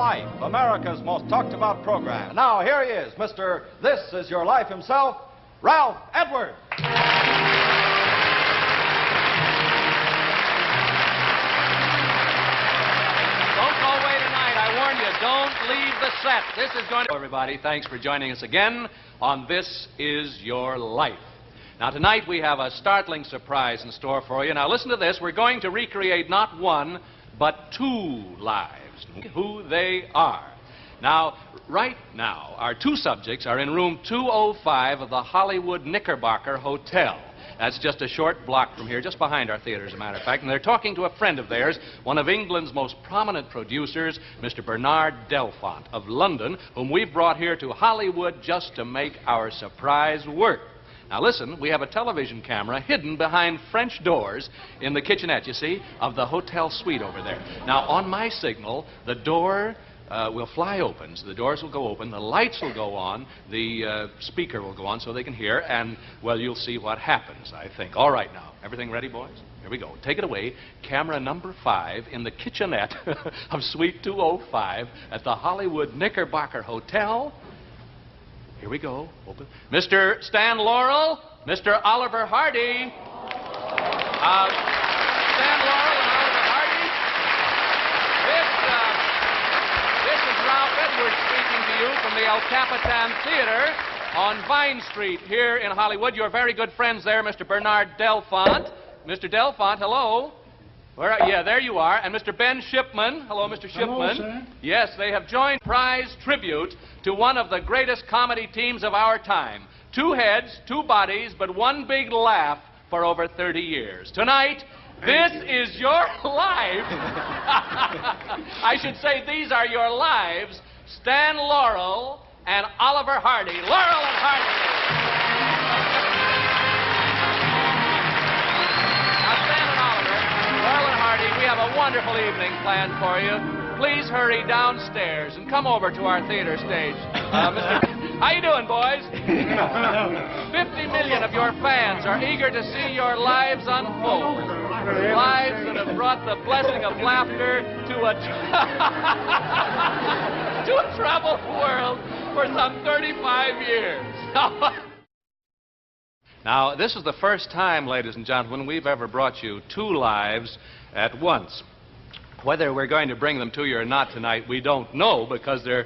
Life, America's most talked about program. Now, here he is, Mr. This Is Your Life himself, Ralph Edwards. Don't go away tonight. I warn you, don't leave the set. This is going to... Hello, everybody. Thanks for joining us again on This Is Your Life. Now, tonight we have a startling surprise in store for you. Now, listen to this. We're going to recreate not one, but two lives. Who they are. Now, right now, our two subjects are in room 205 of the Hollywood Knickerbocker Hotel. That's just a short block from here, just behind our theater, as a matter of fact. And they're talking to a friend of theirs, one of England's most prominent producers, Mr. Bernard Delfont of London, whom we've brought here to Hollywood just to make our surprise work. Now listen, we have a television camera hidden behind French doors in the kitchenette, you see, of the hotel suite over there. Now, on my signal, the door will fly open. So the doors will go open, the lights will go on, the speaker will go on so they can hear, and, well, you'll see what happens, I think. All right, now, everything ready, boys? Here we go. Take it away. Camera number 5 in the kitchenette of Suite 205 at the Hollywood Knickerbocker Hotel. Here we go. Open. Mr. Stan Laurel, Mr. Oliver Hardy. Stan Laurel and Oliver Hardy. This is Ralph Edwards speaking to you from the El Capitan Theater on Vine Street here in Hollywood. Your very good friends there, Mr. Bernard Delfont. Mr. Delfont, hello. Yeah, there you are. And Mr. Ben Shipman. Hello, Mr. Shipman. Hello, sir. Yes, they have joined prize tribute to one of the greatest comedy teams of our time. 2 heads, 2 bodies, but one big laugh for over 30 years. Tonight, This Is Your Life. I should say these are your lives, Stan Laurel and Oliver Hardy. Laurel and Hardy. We have a wonderful evening planned for you. Please hurry downstairs and come over to our theater stage. How you doing, boys? 50 million of your fans are eager to see your lives unfold. Lives that have brought the blessing of laughter to a troubled world for some 35 years. Now, this is the first time, ladies and gentlemen, we've ever brought you 2 lives at once. Whether we're going to bring them to you or not tonight, we don't know, because they're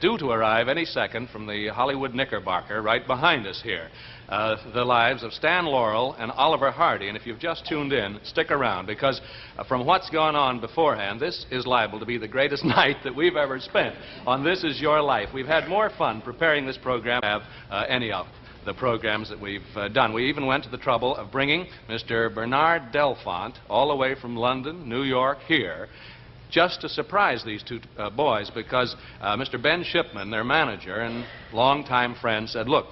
due to arrive any second from the Hollywood Knickerbocker right behind us here. The lives of Stan Laurel and Oliver Hardy. And if you've just tuned in, stick around, because from what's gone on beforehand, this is liable to be the greatest night that we've ever spent on This Is Your Life. We've had more fun preparing this program than any of the programs that we've done. We even went to the trouble of bringing Mr. Bernard Delfont all the way from London, New York, here, just to surprise these 2 boys, because Mr. Ben Shipman, their manager and longtime friend, said, look,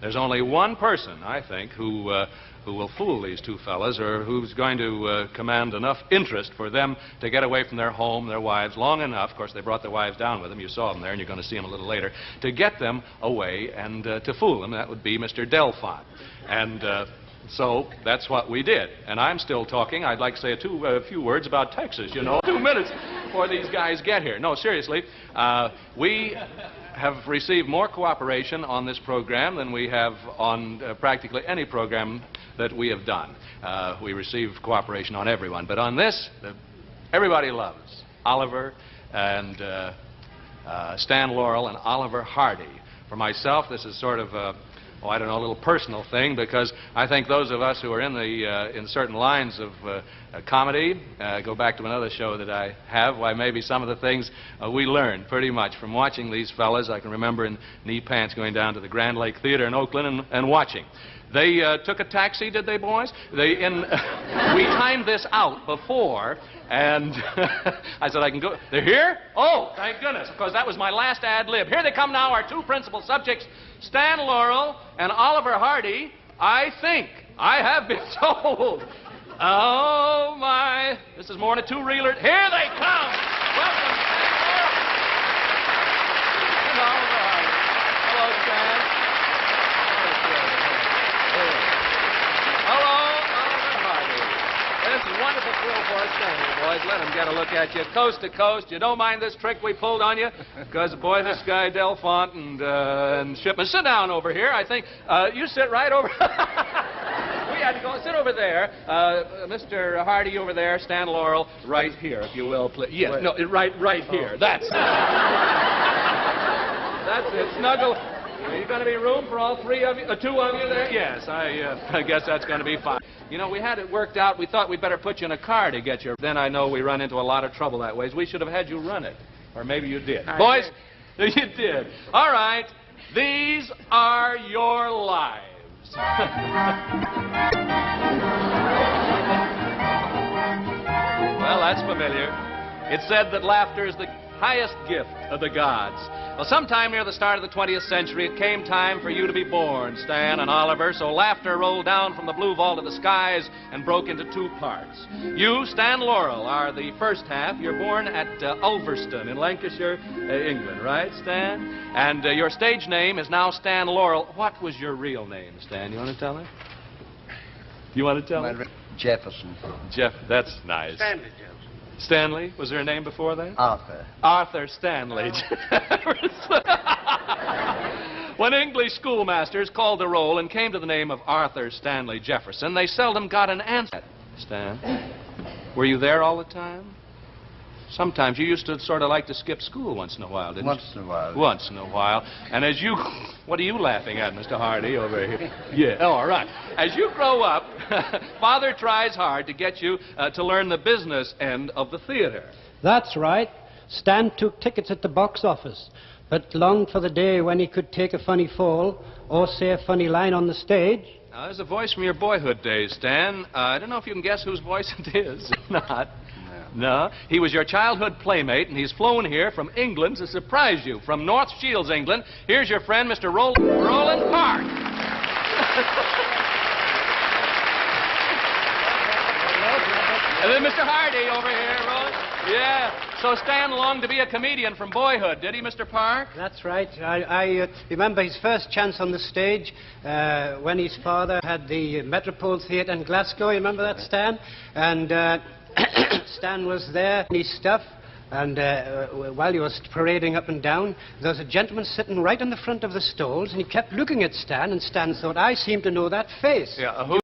there's only one person, I think, who will fool these 2 fellas, or who's going to command enough interest for them to get away from their home, their wives, long enough. Of course, they brought their wives down with them. You saw them there, and you're going to see them a little later, to get them away and to fool them. That would be Mr. Delfont. And so that's what we did. And I'm still talking. I'd like to say a few words about Texas, you know. 2 minutes before these guys get here. No, seriously, we have received more cooperation on this program than we have on practically any program that we have done. We receive cooperation on everyone. But on this, everybody loves Oliver and Stan Laurel and Oliver Hardy. For myself, this is sort of a little personal thing, because I think those of us who are in certain lines of comedy, go back to another show that I have, why maybe some of the things we learned pretty much from watching these fellas. I can remember in knee pants going down to the Grand Lake Theater in Oakland and watching. They took a taxi, did they, boys? We timed this out before, and I said, I can go. They're here? Oh, thank goodness, because that was my last ad lib. Here they come now, our 2 principal subjects, Stan Laurel and Oliver Hardy. I think I have been told. Oh, my. This is more than a 2-reeler. Here they come. Welcome, Stan Laurel and Oliver Hardy. Hello, Stan. Hello, Oliver Hardy. It's a wonderful thrill poor Stanley, boys. Let him get a look at you coast to coast. You don't mind this trick we pulled on you? Because, boy, this guy Delfont and Shipman. Sit down over here. I think you sit right over... We had to go. Sit over there. Mr. Hardy over there. Stan Laurel right here, if you will, please. Yes, no, right here. That's That's it. Snuggle. Are you going to be room for all three of you? Two of you there? Yes, I guess that's going to be fine. You know, we had it worked out. We thought we'd better put you in a car to get you. Then I know we run into a lot of trouble that way. We should have had you run it. Or maybe you did. Boys, you did. All right. These are your lives. Well, that's familiar. It's said that laughter is the highest gift of the gods. Well, sometime near the start of the 20th century, it came time for you to be born, Stan and Oliver, so laughter rolled down from the blue vault of the skies and broke into two parts. You, Stan Laurel, are the first half. You're born at Ulverston in Lancashire, England, right, Stan? And your stage name is now Stan Laurel. What was your real name, Stan? You want to tell me? You want to tell me? Jefferson. That's nice. Stanley Jefferson. Stanley? Was there a name before that? Arthur. Arthur Stanley. When English schoolmasters called the roll and came to the name of Arthur Stanley Jefferson, they seldom got an answer. Stan, were you there all the time? Sometimes you used to sort of like to skip school once in a while, didn't you? Once in a while. Once in a while. And as you... What are you laughing at, Mr. Hardy, over here? Yeah, oh, all right. As you grow up, Father tries hard to get you to learn the business end of the theater. That's right. Stan took tickets at the box office, but longed for the day when he could take a funny fall or say a funny line on the stage. Now, there's a voice from your boyhood days, Stan. I don't know if you can guess whose voice it is or not. No, he was your childhood playmate, and he's flown here from England to surprise you. From North Shields, England, here's your friend, Mr. Roland Park. And then Mr. Hardy over here, Roland. Yeah, so Stan longed to be a comedian from boyhood, did he, Mr. Park? That's right. I remember his first chance on the stage when his father had the Metropole Theatre in Glasgow. You remember that, Stan? And... Stan was there in his stuff, and while he was parading up and down, there was a gentleman sitting right in the front of the stalls, and he kept looking at Stan, and Stan thought, I seem to know that face. Yeah, who?